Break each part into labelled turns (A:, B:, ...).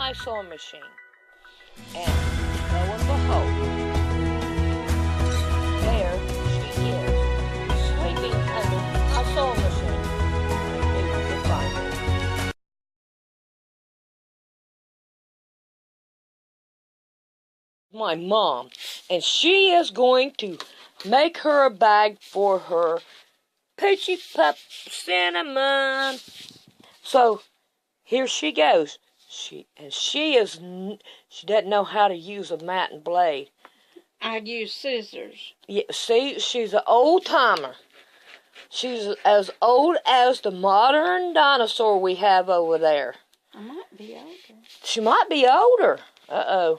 A: my sewing machine. And lo and behold, there she is, sleeping under my sewing machine. Maybe we'll find her. My mom, and she is going to make her a bag for her Poochie Pup Cinnamon. So here she goes. She doesn't know how to use a mat and blade.
B: I'd use scissors.
A: Yeah, see, she's an old timer. She's as old as the modern dinosaur we have over there.
B: I might be older.
A: She might be older. Uh-oh.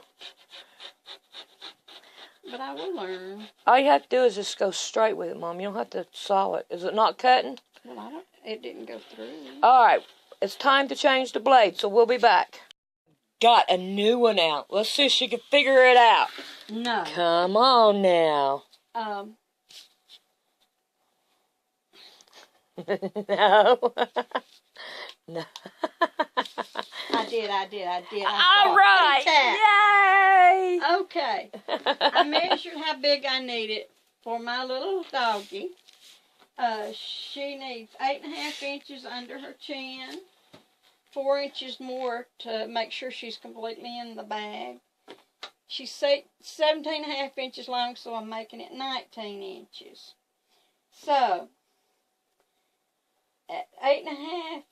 B: But I will learn.
A: All you have to do is just go straight with it, Mom. You don't have to saw it. Is it not cutting?
B: Well, it didn't go through.
A: All right. It's time to change the blade, so we'll be back. Got a new one out. Let's see if she can figure it out.
B: No.
A: Come on now. No. No.
B: I did.
A: All right. Yay.
B: Okay. I measured how big I needed for my little doggie. She needs 8.5 inches under her chin, 4 inches more to make sure she's completely in the bag. She's 17.5 inches long, so I'm making it 19 inches. So, at 8.5,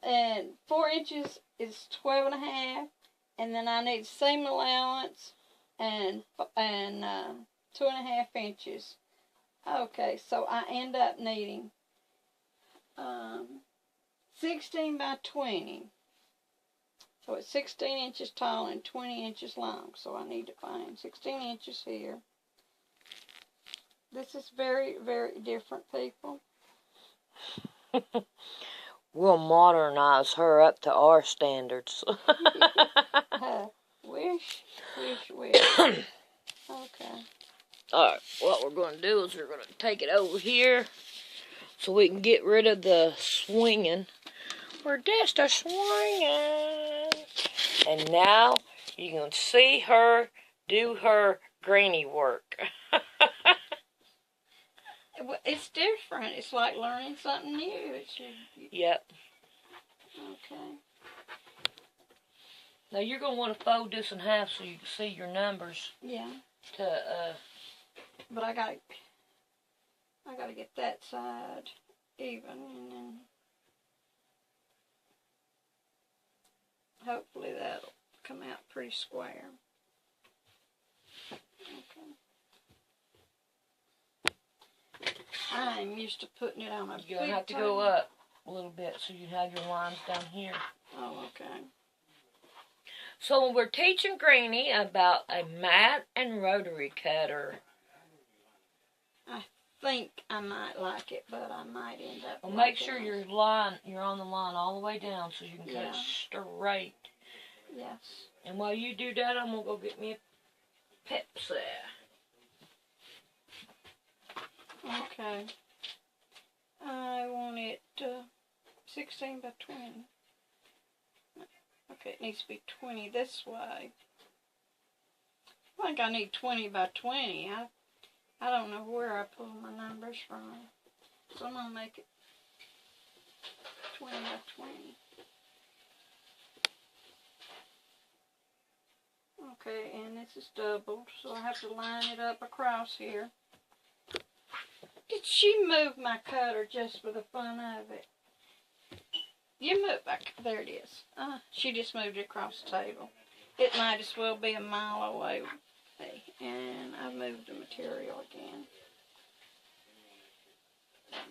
B: and 4 inches is 12.5, and then I need seam allowance and 2.5 inches. Okay, so I end up needing 16 by 20. So it's 16 inches tall and 20 inches long. So I need to find 16 inches here. This is very, very different, people.
A: We'll modernize her up to our standards.
B: Wish. Okay.
A: Alright, what we're going to do is we're going to take it over here so we can get rid of the swinging. We're just a swinging. And now you can see her do her granny work.
B: It's different. It's like learning something new.
A: Yep.
B: Okay.
A: Now you're going to want to fold this in half so you can see your numbers.
B: Yeah.
A: But
B: I gotta get that side even, and then hopefully that'll come out pretty square. Okay. I'm used to putting it on a big
A: you're going to have to go up a little bit so you have your lines down here.
B: Oh, okay.
A: So we're teaching Granny about a mat and rotary cutter.
B: I think I might like it, but I might end up.
A: Well, make sure you're on the line all the way down so you can cut it straight.
B: Yes.
A: And while you do that, I'm gonna go get me a Pepsi.
B: Okay. I want it 16 by 20. Okay, it needs to be 20 this way. I think I need 20 by 20. I don't know where I pull my numbers from. So I'm going to make it 20 by 20. Okay, and this is doubled, so I have to line it up across here. Did she move my cutter just for the fun of it? You move back. There it is. She just moved it across the table. It might as well be a mile away. And I moved the material again.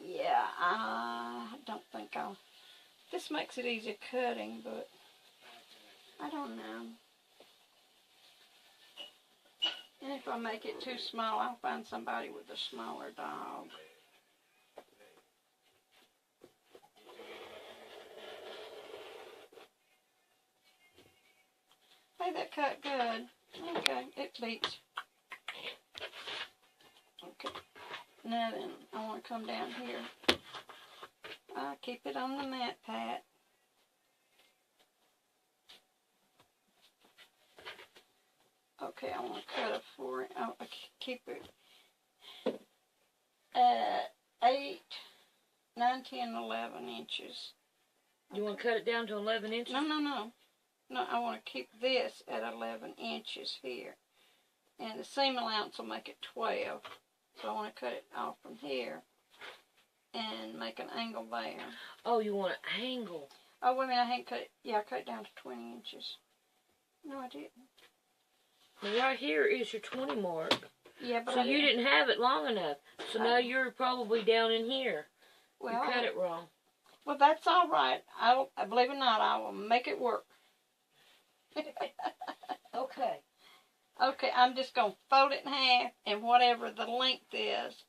B: Yeah, I don't think I'll... This makes it easy cutting, but I don't know. And if I make it too small, I'll find somebody with a smaller dog. Hey, that cut good. Okay, it beats. Okay. Now then, I want to come down here. Keep it on the mat, Pat. Okay, I want to cut a 4. I keep it 8, 9, 10, 11 inches.
A: You want to cut it down to 11 inches?
B: No, no, no. No, I want to keep this at 11 inches here. And the seam allowance will make it 12. So I want to cut it off from here and make an angle there.
A: Oh, you want an angle?
B: Oh, wait a minute, I hadn't cut it. Yeah, I cut it down to 20 inches. No, I didn't.
A: Well, right here is your 20 mark.
B: Yeah, but
A: so you didn't have it long enough. So now you're probably down in here.
B: Well,
A: you cut it wrong.
B: Well, that's all right. I believe it or not, I will make it work.
A: Okay.
B: Okay, I'm just going to fold it in half and whatever the length is.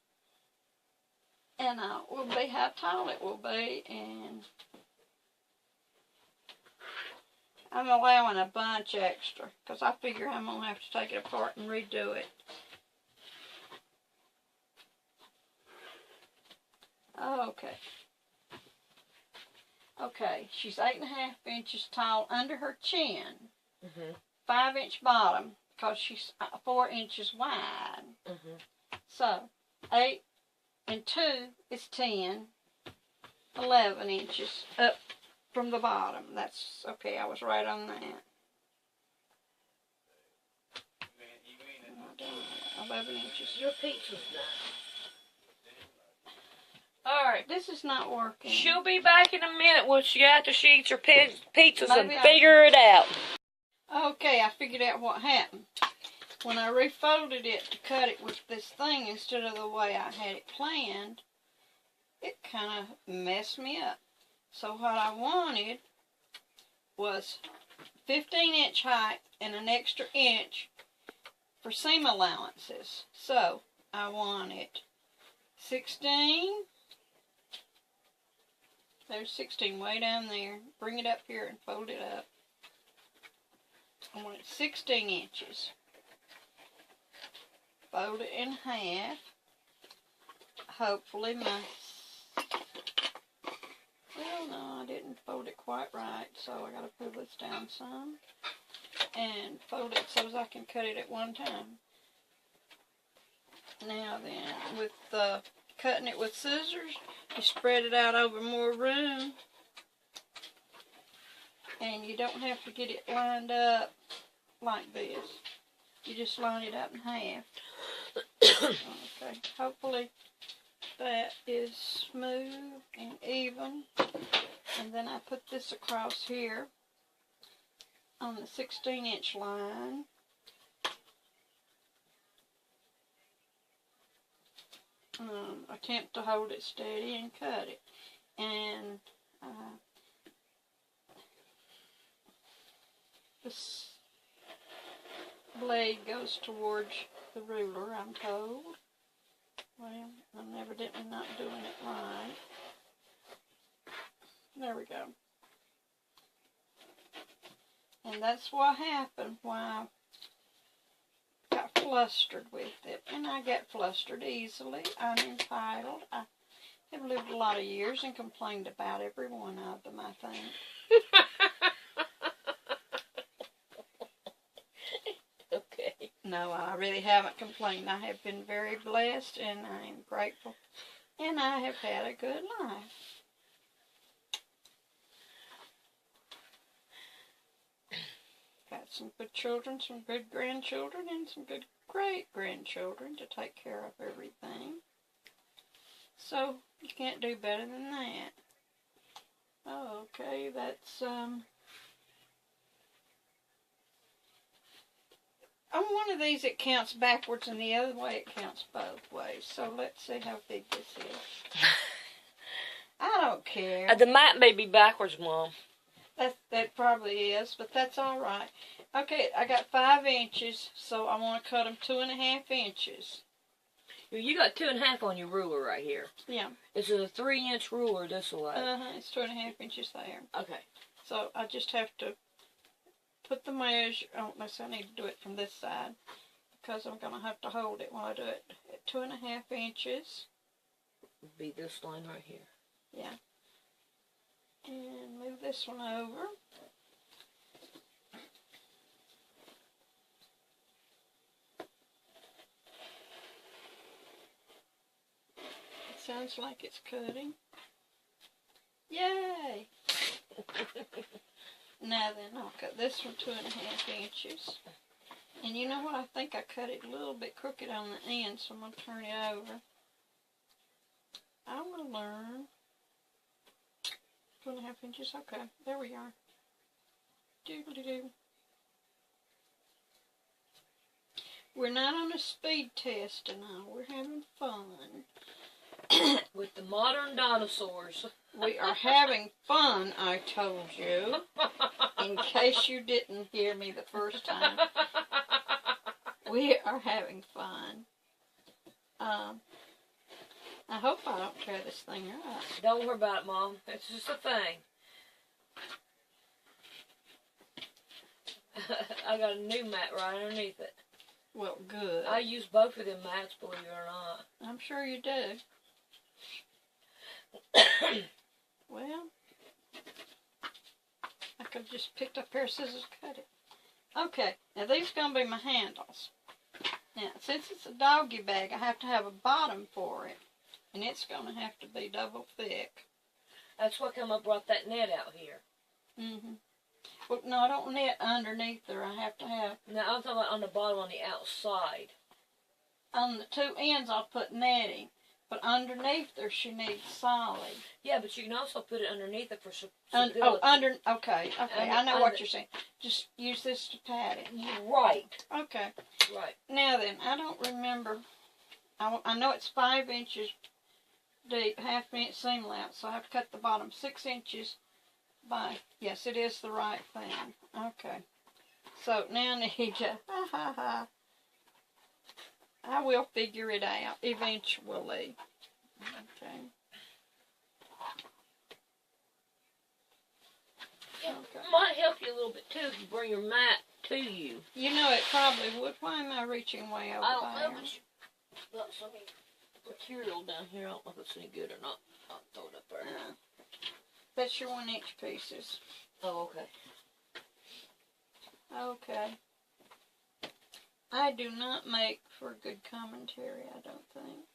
B: And will be how tall it will be. And I'm allowing a bunch extra because I figure I'm going to have to take it apart and redo it. Okay. Okay, she's 8.5 inches tall under her chin. 5-inch bottom because she's 4 inches wide. So 8 and 2 is 10. 11 inches up from the bottom. That's okay. I was right on that. 11 inches.
A: Your pizza's done.
B: Alright, this is not working.
A: She'll be back in a minute once she after she eats her pizzas and
B: Maybe
A: figure it out.
B: Okay, I figured out what happened. When I refolded it to cut it with this thing instead of the way I had it planned, it kind of messed me up. So what I wanted was 15-inch height and an extra inch for seam allowances. So I wanted 16. There's 16 way down there. Bring it up here and fold it up. I want it 16 inches. Fold it in half. Hopefully my... Well, no, I didn't fold it quite right, so I got to pull this down some. And fold it so I can cut it at one time. Now then, with cutting it with scissors, you spread it out over more room. And you don't have to get it lined up like this. You just line it up in half. Okay, hopefully that is smooth and even. And then I put this across here on the 16-inch line. Attempt to hold it steady and cut it. And this blade goes towards the ruler, I'm told. Well, I'm evidently not doing it right. There we go. And that's what happened when I got flustered with it. And I get flustered easily. I'm entitled. I have lived a lot of years and complained about every one of them, I think.
A: Okay.
B: No, I really haven't complained. I have been very blessed and I am grateful. And I have had a good life. Got some good children, some good grandchildren, and some good great-grandchildren to take care of everything. So, you can't do better than that. Oh, okay, that's, on one of these it counts backwards and the other way it counts both ways. So, let's see how big this is. I don't care.
A: The map may be backwards, Mom.
B: That probably is, but that's all right. Okay, I got 5 inches, so I want to cut them 2.5 inches.
A: You got 2.5 on your ruler right here.
B: Yeah.
A: This is a 3-inch ruler this way.
B: It's 2.5 inches there.
A: Okay.
B: So I just have to put the measure. Oh, unless I need to do it from this side because I'm gonna have to hold it while I do it at 2.5 inches.
A: It'd be this line right here.
B: Yeah. And move this one over. sounds like it's cutting. Yay! Now then, I'll cut this one 2.5 inches. And you know what? I think I cut it a little bit crooked on the end, so I'm going to turn it over. I will learn. 2.5 inches. Okay, there we are. Doodly-doo. We're not on a speed test tonight. We're having fun.
A: With the modern dinosaurs.
B: We are having fun, I told you. In case you didn't hear me the first time. We are having fun. I hope I don't tear this thing up.
A: Don't worry about it, Mom. It's just a thing. I got a new mat right underneath it.
B: Well, good.
A: I use both of them mats, believe it or not.
B: I'm sure you do. Well, I could have just picked up a pair of scissors and cut it. Okay, now these are going to be my handles. Now, since it's a doggy bag, I have to have a bottom for it. And it's going to have to be double thick.
A: That's why I brought that net out here.
B: Mm-hmm. Well, no, I don't knit underneath there. I have to have...
A: No, I'm talking about on the bottom on the outside.
B: On the two ends, I'll put netting. But underneath there, she needs solid.
A: Yeah, but you can also put it underneath it for
B: Okay, okay. I know what you're saying. Just use this to pat it.
A: Right.
B: Okay.
A: Right.
B: Now then, I don't remember. I know it's 5 inches deep, 1/2 inch seam allowance, so I have to cut the bottom 6 inches by, yes, it is the right thing. Okay. So now I need to, I will figure it out eventually. Okay.
A: It might help you a little bit too if you bring your mat to you.
B: You know, it probably would. Why am I reaching way over there?
A: I don't know, but you got some material down here. I don't know if it's any good or not. I'll throw it up there.
B: That's your 1 inch pieces.
A: Oh, okay.
B: Okay. I do not make for good commentary, I don't think.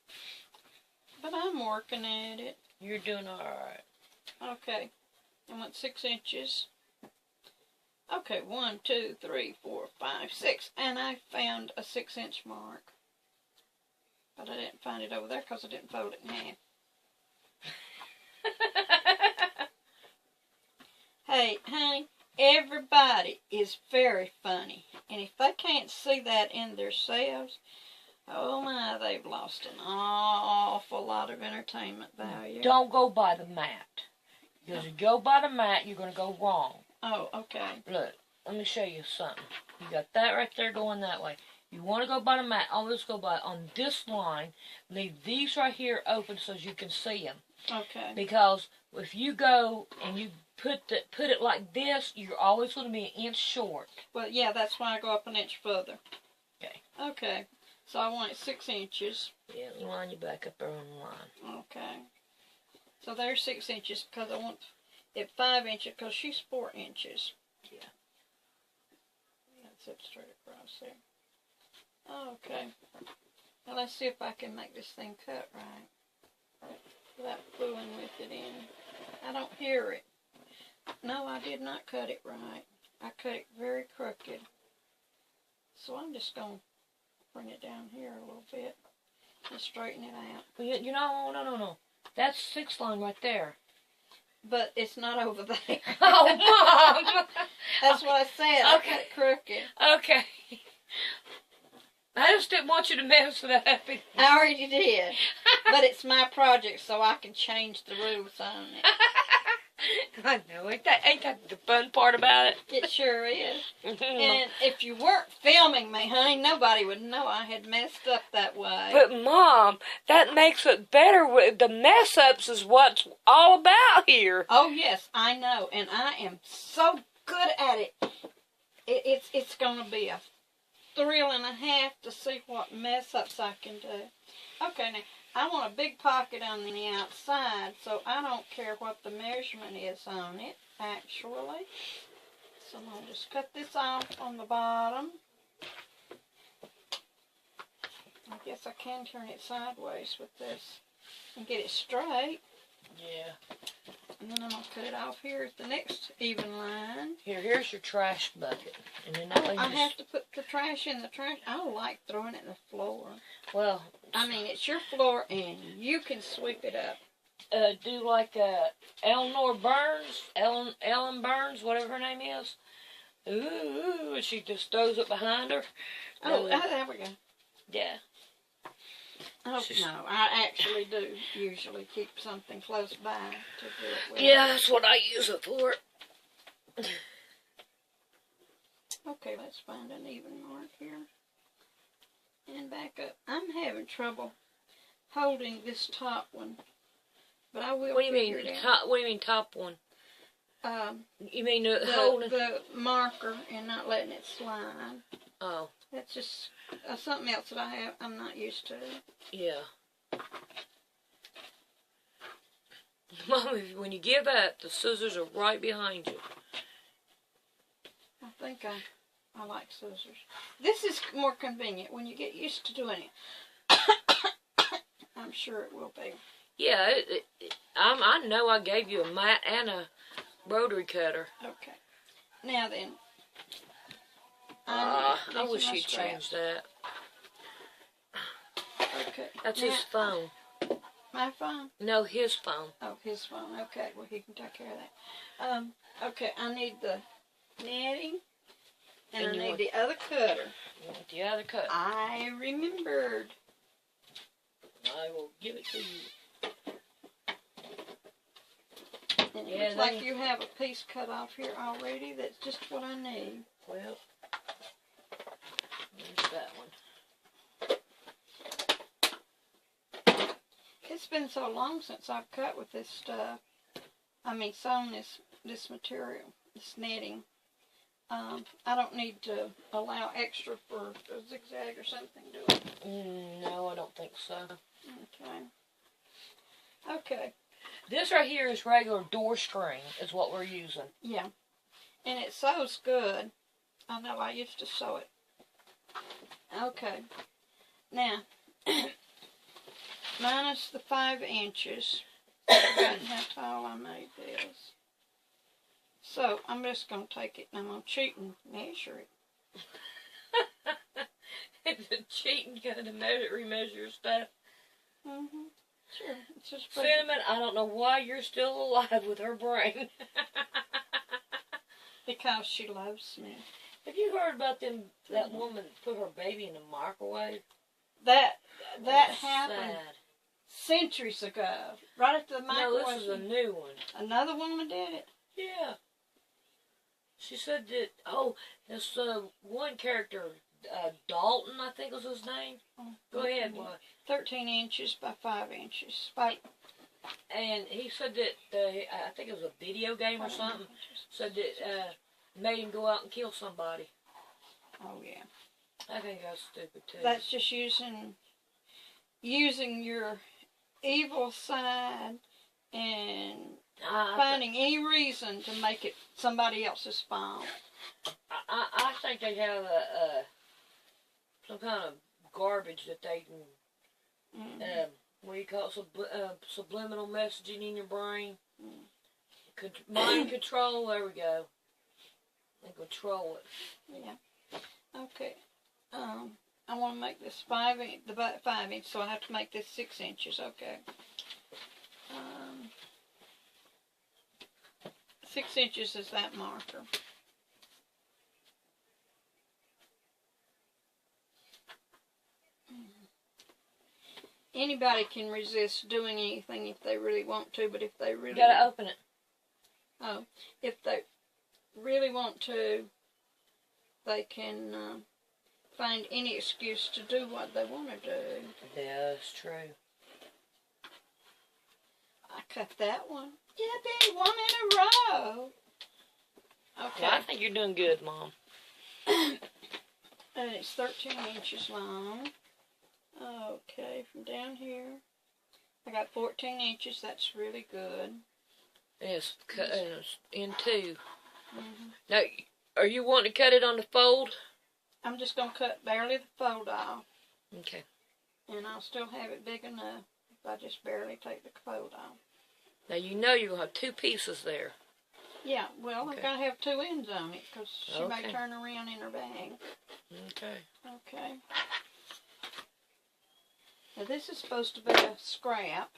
B: But I'm working at it.
A: You're doing alright.
B: Okay. I want 6 inches. Okay, 1, 2, 3, 4, 5, 6. And I found a 6 inch mark. But I didn't find it over there because I didn't fold it in half. Hey, honey, everybody is very funny. And if they can't see that in themselves, oh my, they've lost an awful lot of entertainment value.
A: Don't go by the mat. Because if you go by the mat, you're going to go wrong.
B: Oh, okay.
A: Look, let me show you something. You got that right there going that way. You want to go by the mat, always go by on this line. Leave these right here open so you can see them.
B: Okay.
A: Because if you go and you put it like this, you're always going to be 1 inch short.
B: Well, yeah, that's why I go up 1 inch further.
A: Okay.
B: Okay. So I want it 6 inches.
A: Yeah, line you back up there on the line.
B: Okay. So there's 6 inches because I want it 5 inches because she's 4 inches.
A: Yeah.
B: That's it straight across there. Okay. Now let's see if I can make this thing cut right without fooling with it in. I don't hear it. No, I did not cut it right. I cut it very crooked. So I'm just going to bring it down here a little bit and straighten it out.
A: Well, you know, no. That's 6 line right there.
B: But it's not over there.
A: Oh, Mom!
B: That's what I said.
A: Okay.
B: I cut it crooked.
A: Okay. I just didn't want you to mess it up.
B: I already did. But it's my project, so I can change the rules on it.
A: I know. Ain't that the fun part about it?
B: It sure is. And if you weren't filming me, honey, nobody would know I had messed up that way.
A: But, Mom, that makes it better. The mess-ups is what's all about here.
B: Oh, yes, I know. And I am so good at it. It's going to be a thrill and a half to see what mess-ups I can do. Okay, now, I want a big pocket on the outside, so I don't care what the measurement is on it, actually. So I'm going to just cut this off on the bottom. I guess I can turn it sideways with this. and get it straight.
A: Yeah.
B: And then I'm going to cut it off here at the next even line.
A: Here's your trash bucket. And then
B: I have to put the trash in the trash. I don't like throwing it in the floor.
A: Well,
B: I mean, it's your floor and you can sweep it up.
A: Do like Ellen Burns, whatever her name is. Ooh, and she just throws it behind her.
B: Oh, there we go.
A: Yeah.
B: Oh, no, I actually do usually keep something close by to do it with.
A: Yeah, that's what I use it for.
B: Okay, let's find an even mark here. And back up. I'm having trouble holding this top one, but I will.
A: What do you
B: figure
A: mean?
B: it out.
A: What do you mean top one? You mean holding
B: the marker and not letting it slide.
A: Oh.
B: That's just something else that I'm not used to.
A: Yeah. Mom, when you give up, the scissors are right behind you.
B: I think I like scissors. This is more convenient when you get used to doing it. I'm sure it will be.
A: Yeah, I know I gave you a mat and a rotary cutter.
B: Okay. Now then.
A: I wish you'd change that.
B: Okay.
A: That's his phone.
B: My phone?
A: No, his phone.
B: Oh, his phone. Okay, well, he can take care of that. Okay, I need the netting, and I need the other cutter.
A: You want the other cutter?
B: I remembered.
A: I will give it to you.
B: And it looks like you have a piece cut off here already. That's just what I need.
A: Well, there's that one.
B: It's been so long since I've cut with this stuff. I mean, sewn this material, this netting. I don't need to allow extra for a zigzag or something, do I?
A: No, I don't think so.
B: Okay. Okay.
A: This right here is regular door string, is what we're using.
B: Yeah. And it sews good. I know, I used to sew it. Okay. Now, minus the 5 inches. I've forgotten how tall I made this. So, I'm just going to take it and I'm going to cheat and measure it.
A: It's a cheating kind of remeasure stuff.
B: Mm-hmm. Sure. It's just
A: Cinnamon, I don't know why you're still alive with her brain.
B: Because she loves me.
A: Have you heard about that woman put her baby in the microwave?
B: That happened centuries ago. Right after the microwave.
A: No, this is a new one.
B: Another woman did it?
A: Yeah. She said that, this one character, Dalton, I think was his name. Go ahead, boy.
B: 13 inches by 5 inches.
A: And he said that, I think it was a video game or something, said that made him go out and kill somebody.
B: Oh, yeah.
A: I think that's stupid, too.
B: That's just using your evil side and finding any reason to make it somebody else's fault.
A: I think they have some kind of garbage that they can, what do you call it, subliminal messaging in your brain. Mind control, there we go. And control it.
B: Yeah. Okay. I want to make this 5 inch, so I have to make this 6 inches. Okay. 6 inches is that marker. Anybody can resist doing anything if they really want to, but if they really...
A: You gotta open it.
B: Oh, if they really want to, they can find any excuse to do what they want to do.
A: Yeah, that's true.
B: I cut that one. Yippee, 1 in a row. Okay.
A: Well, I think you're doing good, Mom.
B: And it's 13 inches long. Okay, from down here, I got 14 inches. That's really good.
A: It's cut in 2.
B: Mm-hmm.
A: Now, are you wanting to cut it on the fold?
B: I'm just going to cut barely the fold off.
A: Okay.
B: And I'll still have it big enough I just barely take the coat off.
A: Now you know you're going to have 2 pieces there.
B: Yeah, well,
A: Okay.
B: I've got to have 2 ends on it because she may
A: Okay.
B: turn around in her bag.
A: Okay.
B: Okay. Now this is supposed to be a scrap.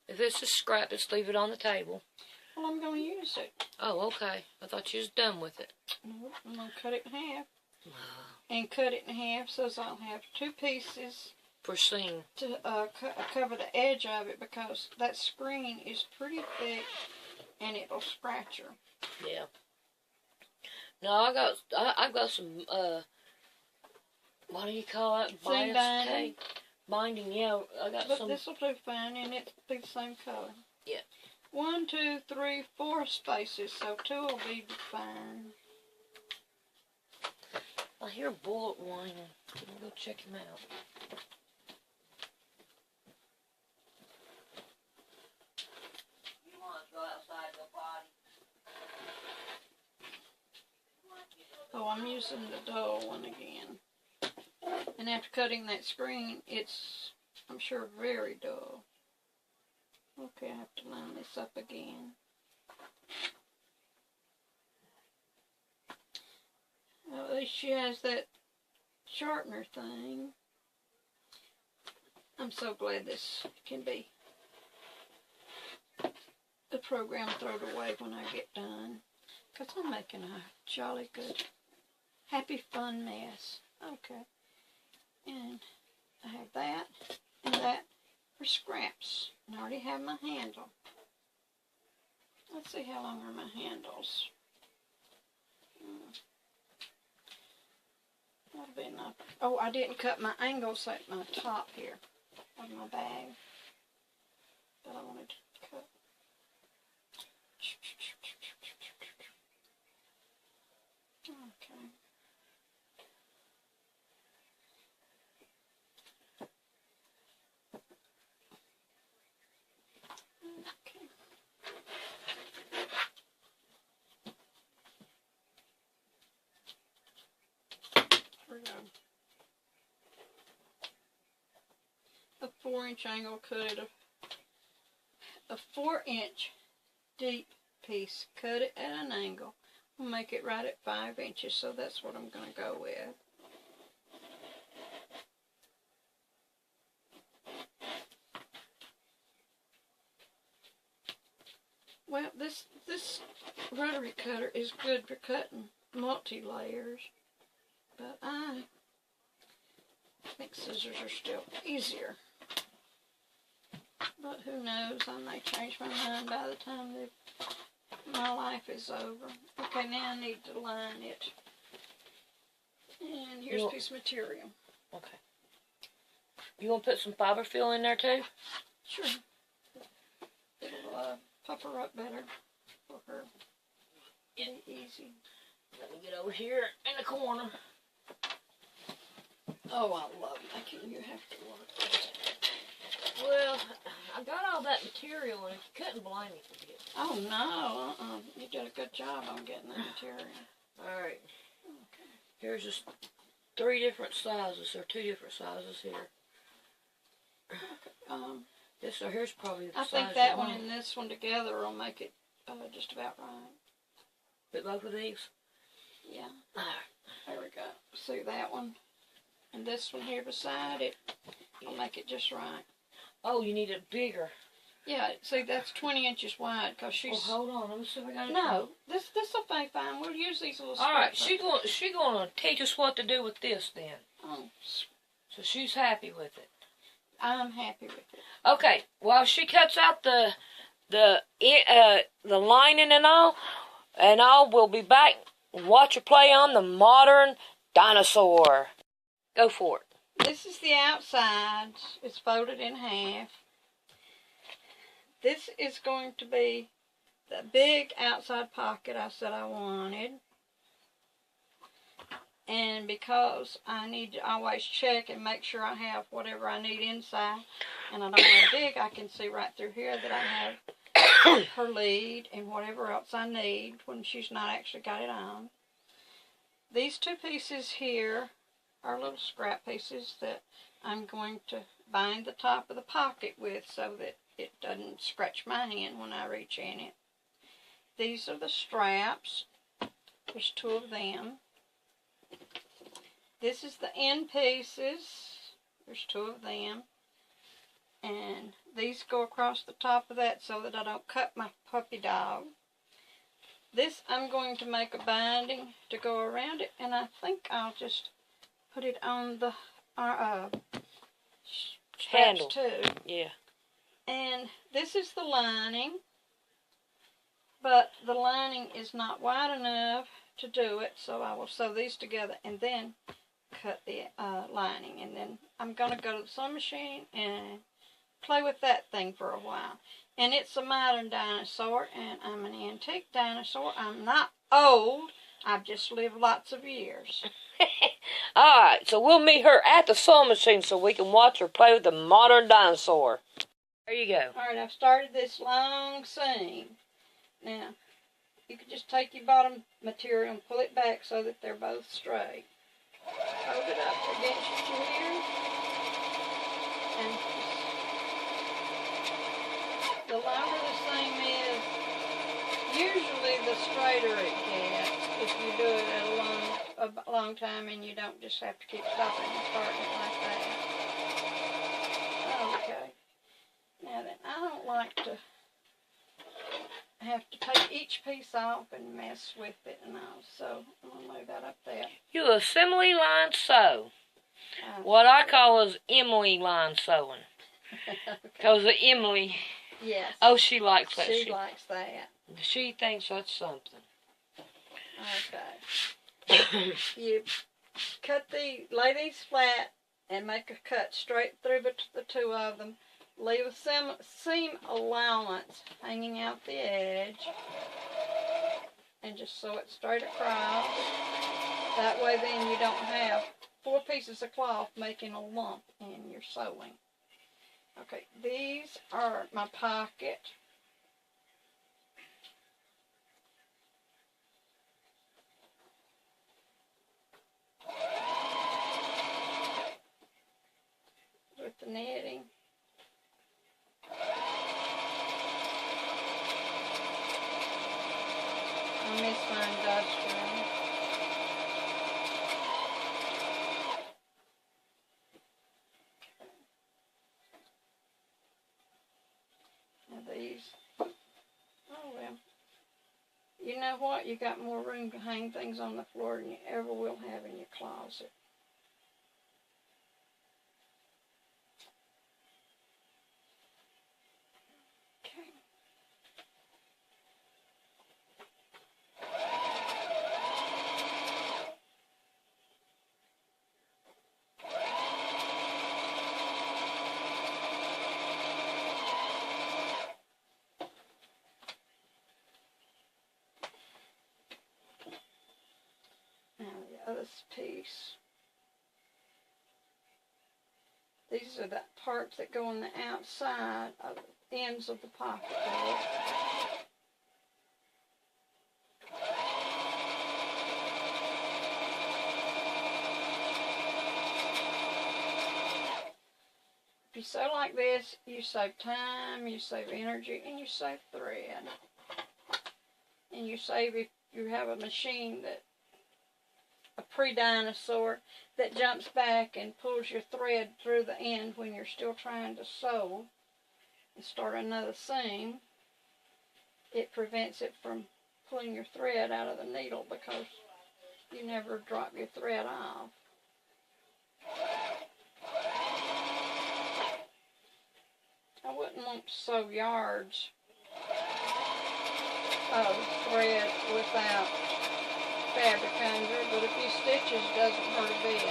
A: If it's a scrap, just leave it on the table.
B: Well, I'm going to use it.
A: Oh, okay. I thought you was done with it.
B: Nope, I'm going to cut it in half. And cut it in half so I'll have 2 pieces
A: For seam.
B: to cover the edge of it because that screen is pretty thick and it'll scratch her.
A: Yeah. No, I got some what do you call it?
B: Seam binding.
A: Tape. Binding, yeah. I got
B: But
A: some.
B: this will do fine and it'll be the same color.
A: Yeah.
B: 1, 2, 3, 4 spaces, so 2 will be fine.
A: I hear Bullet whining. Can we go check him out? You want to go outside the body?
B: Oh, I'm using the dull one again. And after cutting that screen, it's, I'm sure, very dull. Okay, I have to line this up again. Well, at least she has that sharpener thing. I'm so glad this can be the program thrown away when I get done. Because I'm making a jolly good, happy, fun mess. Okay. And I have that and that for scraps. And I already have my handle. Let's see how long are my handles. That'll be enough. Oh, I didn't cut my angles at my top here of my bag. But I wanted to cut. Okay. Okay. Here we go. A 4-inch angle cut, a 4-inch deep piece, cut it at an angle. We'll make it right at 5 inches, so that's what I'm going to go with. Well, this rotary cutter is good for cutting multi-layers, but I think scissors are still easier. But who knows, I may change my mind by the time my life is over. Okay, now I need to line it. And here's a piece of material.
A: Okay. You want to put some fiber fill in there too?
B: Sure. It'll puff her up better for her. It'll be easy.
A: Let me get over here in the corner.
B: Oh, I love making you have to work.
A: Well, I got all that material, and if you couldn't blame me for it.
B: Oh, no. You did a good job on getting that material.
A: All right.
B: Okay.
A: Here's just 3 different sizes, or 2 different sizes here.
B: Okay.
A: Here's probably the size
B: I think that one and this one together will make it just about right.
A: Put both of these?
B: Yeah.
A: All right.
B: There we go. See that one? And this one here beside it will make it just right.
A: Oh, you need it bigger.
B: Yeah, see, that's 20 inches wide because she's...
A: Well, hold on. Let me see if I got it.
B: No, this will be fine. We'll use these little
A: All right,
B: strips.
A: she gonna teach us what to do with this then.
B: Oh,
A: So she's happy with it.
B: I'm happy with it.
A: Okay, while she cuts out the lining and all, we'll be back and watch her play on the modern dinosaur. Go for it.
B: This is the outside. It's folded in half. This is going to be the big outside pocket I said I wanted. And because I need to always check and make sure I have whatever I need inside, and I don't want to dig, I can see right through here that I have her lead and whatever else I need when she's not actually got it on. These 2 pieces here are little scrap pieces that I'm going to bind the top of the pocket with so that it doesn't scratch my hand when I reach in it. These are the straps. There's 2 of them. This is the end pieces. There's 2 of them. And these go across the top of that so that I don't cut my puppy dog. This I'm going to make a binding to go around it, and I think I'll just put it on the straps too.
A: Yeah.
B: And this is the lining, but the lining is not wide enough to do it, so I will sew these together and then cut the lining. And then I'm going to go to the sewing machine and play with that thing for a while. And it's a modern dinosaur, and I'm an antique dinosaur. I'm not old. I've just lived lots of years.
A: Alright, so we'll meet her at the sewing machine so we can watch her play with the modern dinosaur. There you go.
B: Alright, I've started this long seam. Now, you can just take your bottom material and pull it back so that they're both straight. Hold it up against your ear. And the longer the seam is, usually the straighter it gets if you do it at a long time and you don't just have to keep stopping and starting it like that. Okay. Now then, I don't like to have to take each piece off and mess with it and all, so I'm going to lay that up there.
A: You assembly line sew. What I call is Emily line sewing. Because of Emily.
B: Yes.
A: Oh, she likes that.
B: She likes that.
A: She thinks that's something.
B: Okay. You lay these flat and make a cut straight through the 2 of them. Leave a seam allowance hanging out the edge. And just sew it straight across. That way then you don't have 4 pieces of cloth making a lump in your sewing. Okay, these are my pocket. With the knitting. I miss my industrial. Now these, oh well. You know what? You got more room to hang things on the floor than you ever will have in your closet. Okay. Now the other piece. These are the parts that go on the outside of the ends of the pocket there. If you sew like this, you save time, you save energy, and you save thread. And you save if you have a machine that a pre-dinosaur that jumps back and pulls your thread through the end when you're still trying to sew and start another seam. It prevents it from pulling your thread out of the needle because you never drop your thread off. I wouldn't want to sew yards of thread without fabric under, but a few stitches doesn't hurt a bit.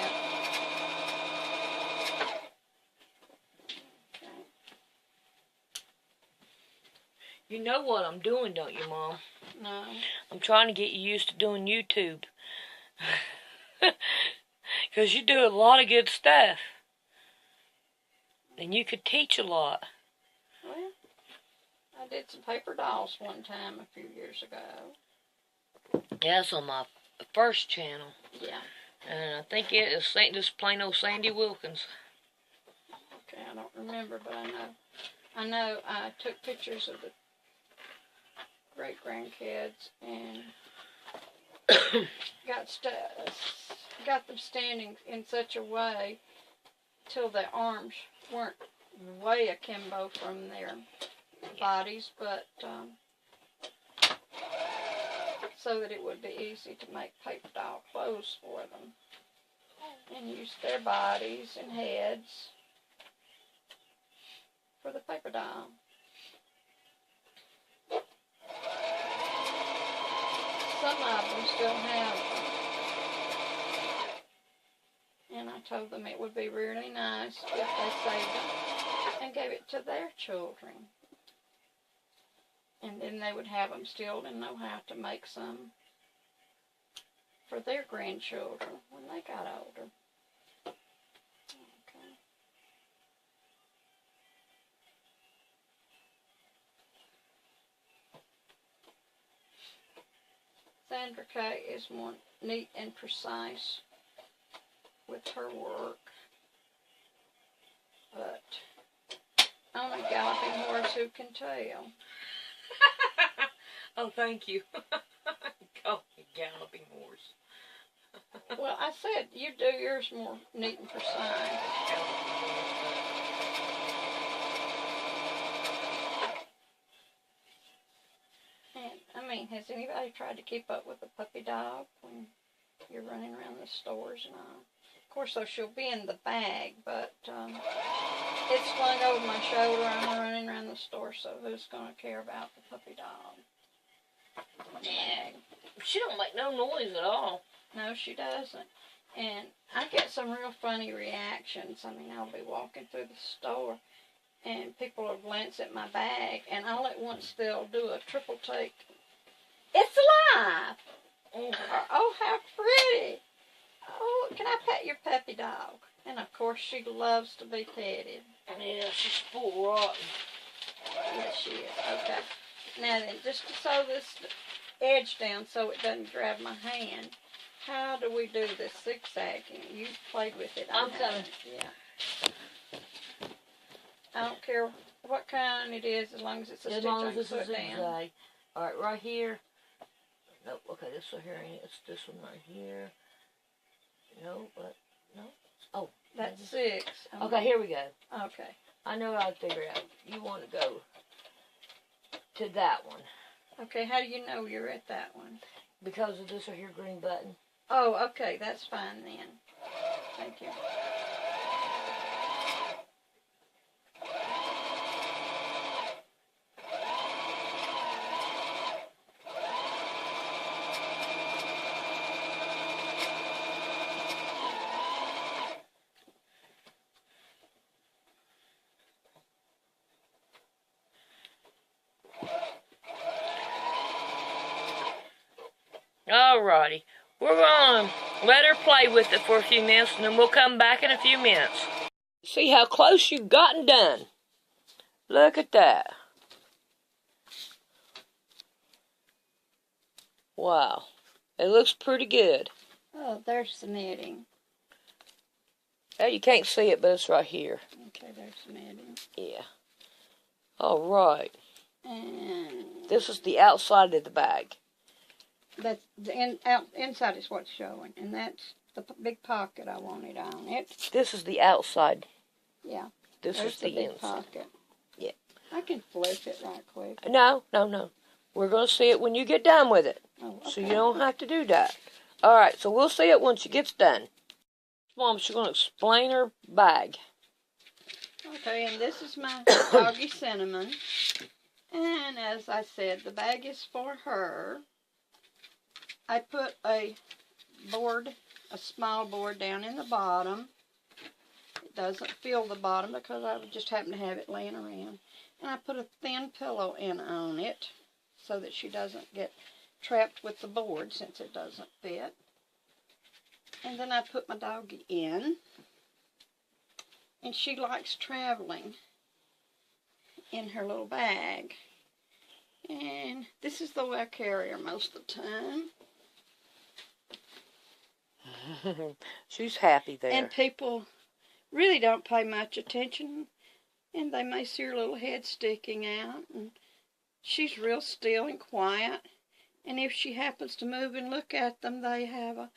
B: Okay.
A: You know what I'm doing, don't you, Mom?
B: No.
A: I'm trying to get you used to doing YouTube. Because you do a lot of good stuff. And you could teach a lot.
B: Well, I did some paper dolls one time a few years ago.
A: That's on my first channel.
B: Yeah.
A: And I think it is just plain old Sandy Wilkins.
B: Okay, I don't remember, but I know I took pictures of the great grandkids and got them standing in such a way till their arms weren't way akimbo from their bodies, but so that it would be easy to make paper doll clothes for them and use their bodies and heads for the paper doll. Some of them still have them. And I told them it would be really nice if they saved them and gave it to their children. And then they would have them still and know how to make some for their grandchildren when they got older. Okay. Sandra Kay is more neat and precise with her work, but on a galloping horse, who can tell?
A: Oh, thank you. Oh, galloping horse.
B: Well, I said you do yours more neat and precise. And, I mean, has anybody tried to keep up with a puppy dog when you're running around the stores and all? Of course, though, she'll be in the bag, but it's slung over my shoulder. I'm running around the store, so who's going to care about the puppy dog? Bag.
A: She don't make no noise at all.
B: No, she doesn't. And I get some real funny reactions. I mean, I'll be walking through the store, and people will glance at my bag, and all at once they'll do a triple take. It's alive! Or, oh, how pretty! Oh, can I pet your puppy dog? And of course, she loves to be petted.
A: Yeah, she's full rotten.
B: Yes, she is. Okay. Now then, just to sew this edge down so it doesn't grab my hand, how do we do this zigzagging? You played with it.
A: I'm coming.
B: Yeah. I don't care what kind it is, as long as it's a stitch, I can sew it down.
A: Alright, right here. Nope, okay, this one here ain't it. It's this one right here. No, but, no. Oh.
B: That's 6.
A: Okay, here we go.
B: Okay.
A: I know what I figured out. You want to go to that one.
B: Okay, how do you know you're at that one?
A: Because of this right here green button.
B: Oh, okay, that's fine then. Thank you.
A: Alrighty. We're going to let her play with it for a few minutes, and then we'll come back in a few minutes. See how close you've gotten done. Look at that. Wow. It looks pretty good.
B: Oh, there's the knitting.
A: Oh, you can't see it, but it's right here.
B: Okay, there's the knitting.
A: Yeah. Alright.
B: And
A: this is the outside of the bag.
B: That's the inside is what's showing, and that's the big pocket I wanted on it.
A: This is the outside.
B: Yeah.
A: This
B: There's
A: is the
B: big
A: inside.
B: pocket.
A: Yeah.
B: I can flip it right quick.
A: No. We're going to see it when you get done with it.
B: Oh, okay.
A: So you don't have to do that. Alright, so we'll see it when she gets done. Mom, she's going to explain her bag.
B: Okay, and this is my doggy Cinnamon. And as I said, the bag is for her. I put a small board down in the bottom. It doesn't fill the bottom because I just happen to have it laying around. And I put a thin pillow in on it so that she doesn't get trapped with the board since it doesn't fit. And then I put my doggy in. And she likes traveling in her little bag. And this is the way I carry her most of the time.
A: She's happy there.
B: And people really don't pay much attention, and they may see her little head sticking out, and she's real still and quiet. And if she happens to move and look at them, they have a,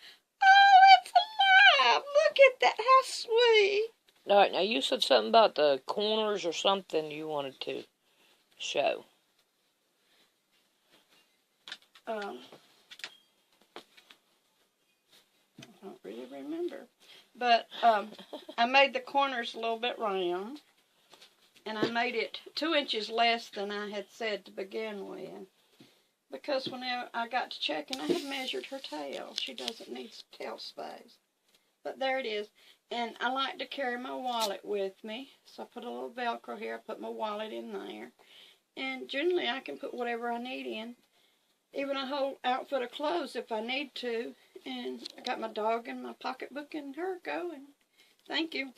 B: "Oh, it's alive! Look at that, how sweet!"
A: All right, now you said something about the corners or something you wanted to show.
B: I don't really remember. But I made the corners a little bit round, and I made it 2 inches less than I had said to begin with. Because when I got to checking, I had measured her tail. She doesn't need tail space. But there it is. And I like to carry my wallet with me. So I put a little Velcro here. I put my wallet in there. And generally I can put whatever I need in. Even a whole outfit of clothes if I need to. And I got my dog and my pocketbook and her going. Thank you.